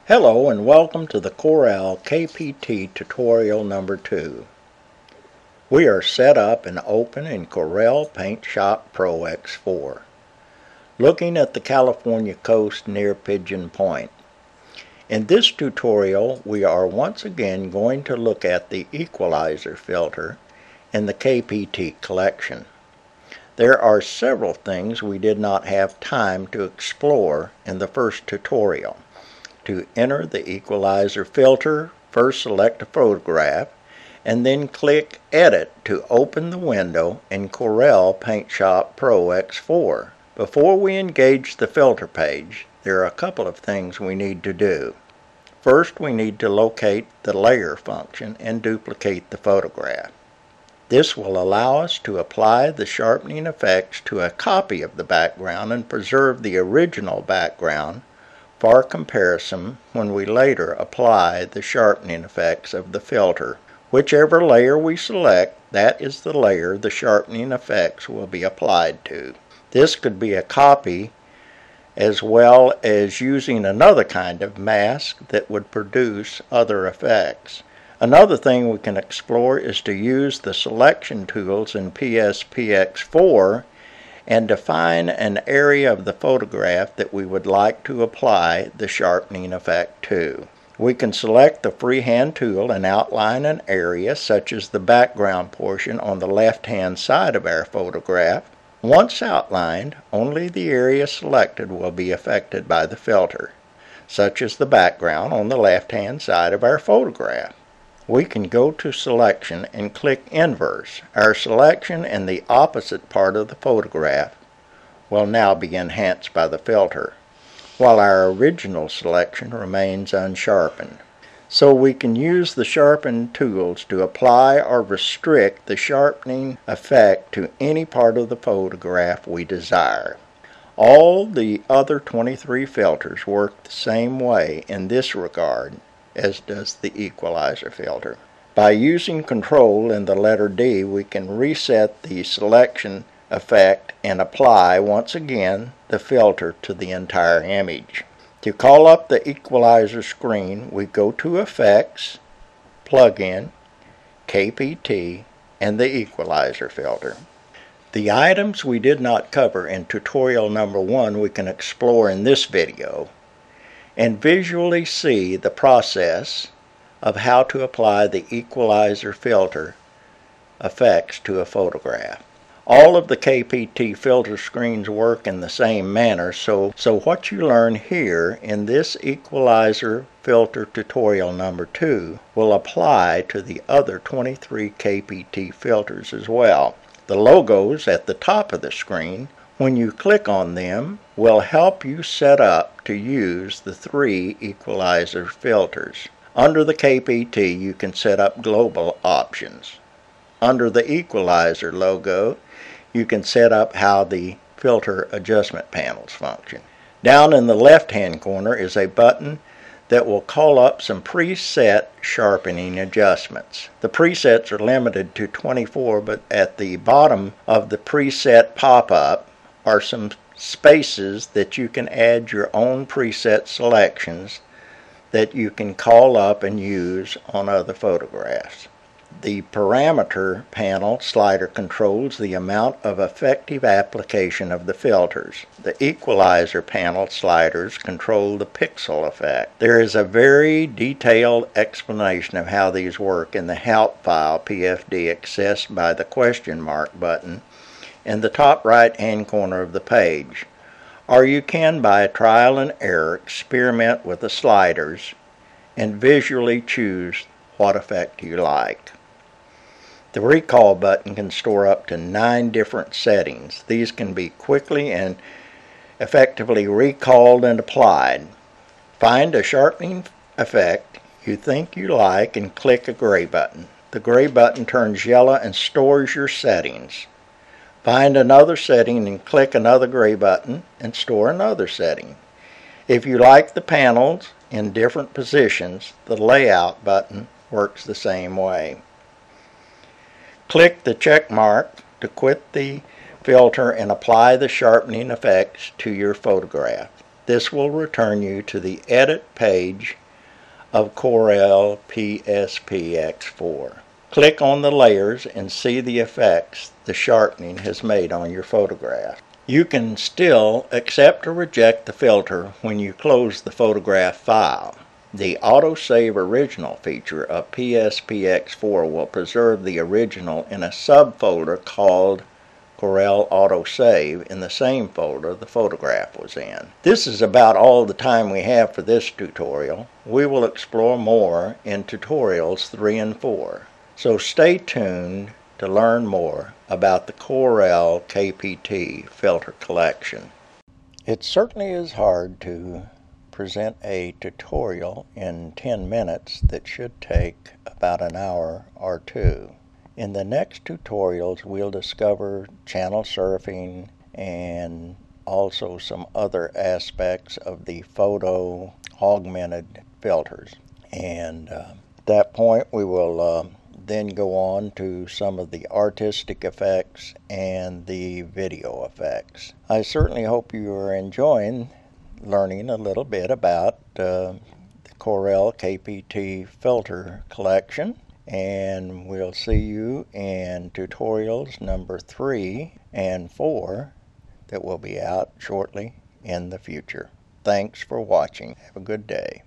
Hello and welcome to the Corel KPT tutorial number 2. We are set up and open in Corel Paintshop Pro X4. Looking at the California coast near Pigeon Point. In this tutorial we are once again going to look at the equalizer filter in the KPT collection. There are several things we did not have time to explore in the first tutorial. To enter the equalizer filter, first select a photograph and then click Edit to open the window in Corel Paintshop Pro X4. Before we engage the filter page, there are a couple of things we need to do. First, we need to locate the layer function and duplicate the photograph. This will allow us to apply the sharpening effects to a copy of the background and preserve the original background for comparison when we later apply the sharpening effects of the filter. Whichever layer we select, that is the layer the sharpening effects will be applied to. This could be a copy as well as using another kind of mask that would produce other effects. Another thing we can explore is to use the selection tools in X4 and define an area of the photograph that we would like to apply the sharpening effect to. We can select the freehand tool and outline an area such as the background portion on the left-hand side of our photograph. Once outlined, only the area selected will be affected by the filter, such as the background on the left-hand side of our photograph. We can go to Selection and click Inverse. Our selection in the opposite part of the photograph will now be enhanced by the filter, while our original selection remains unsharpened. So we can use the sharpen tools to apply or restrict the sharpening effect to any part of the photograph we desire. All the other 23 filters work the same way in this regard as does the equalizer filter. By using Control and the letter D, we can reset the selection effect and apply once again the filter to the entire image. To call up the equalizer screen, we go to Effects, Plugin, KPT, and the equalizer filter. The items we did not cover in tutorial number 1 we can explore in this video and visually see the process of how to apply the equalizer filter effects to a photograph. All of the KPT filter screens work in the same manner, so what you learn here in this equalizer filter tutorial number 2 will apply to the other 23 KPT filters as well. The logos at the top of the screen, when you click on them, will help you set up to use the 3 equalizer filters. Under the KPT, you can set up global options. Under the equalizer logo, you can set up how the filter adjustment panels function. Down in the left-hand corner is a button that will call up some preset sharpening adjustments. The presets are limited to 24, but at the bottom of the preset pop-up are some spaces that you can add your own preset selections that you can call up and use on other photographs. The parameter panel slider controls the amount of effective application of the filters. The equalizer panel sliders control the pixel effect. There is a very detailed explanation of how these work in the help file PFD accessed by the question mark button in the top right hand corner of the page, or you can by trial and error experiment with the sliders and visually choose what effect you like. The recall button can store up to 9 different settings. These can be quickly and effectively recalled and applied. Find a sharpening effect you think you like and click a gray button. The gray button turns yellow and stores your settings. Find another setting and click another gray button and store another setting. If you like the panels in different positions, the layout button works the same way. Click the check mark to quit the filter and apply the sharpening effects to your photograph. This will return you to the edit page of Corel PSP X4. Click on the layers and see the effects the sharpening has made on your photograph. You can still accept or reject the filter when you close the photograph file. The Autosave Original feature of PSP X4 will preserve the original in a subfolder called Corel Autosave in the same folder the photograph was in. This is about all the time we have for this tutorial. We will explore more in tutorials 3 and 4. So stay tuned to learn more about the Corel KPT filter collection. It certainly is hard to present a tutorial in 10 minutes that should take about an hour or two. In the next tutorials, we'll discover channel surfing and also some other aspects of the photo augmented filters. And at that point, we will then go on to some of the artistic effects and the video effects. I certainly hope you are enjoying learning a little bit about the Corel KPT filter collection, and we'll see you in tutorials number 3 and 4 that will be out shortly in the future. Thanks for watching. Have a good day.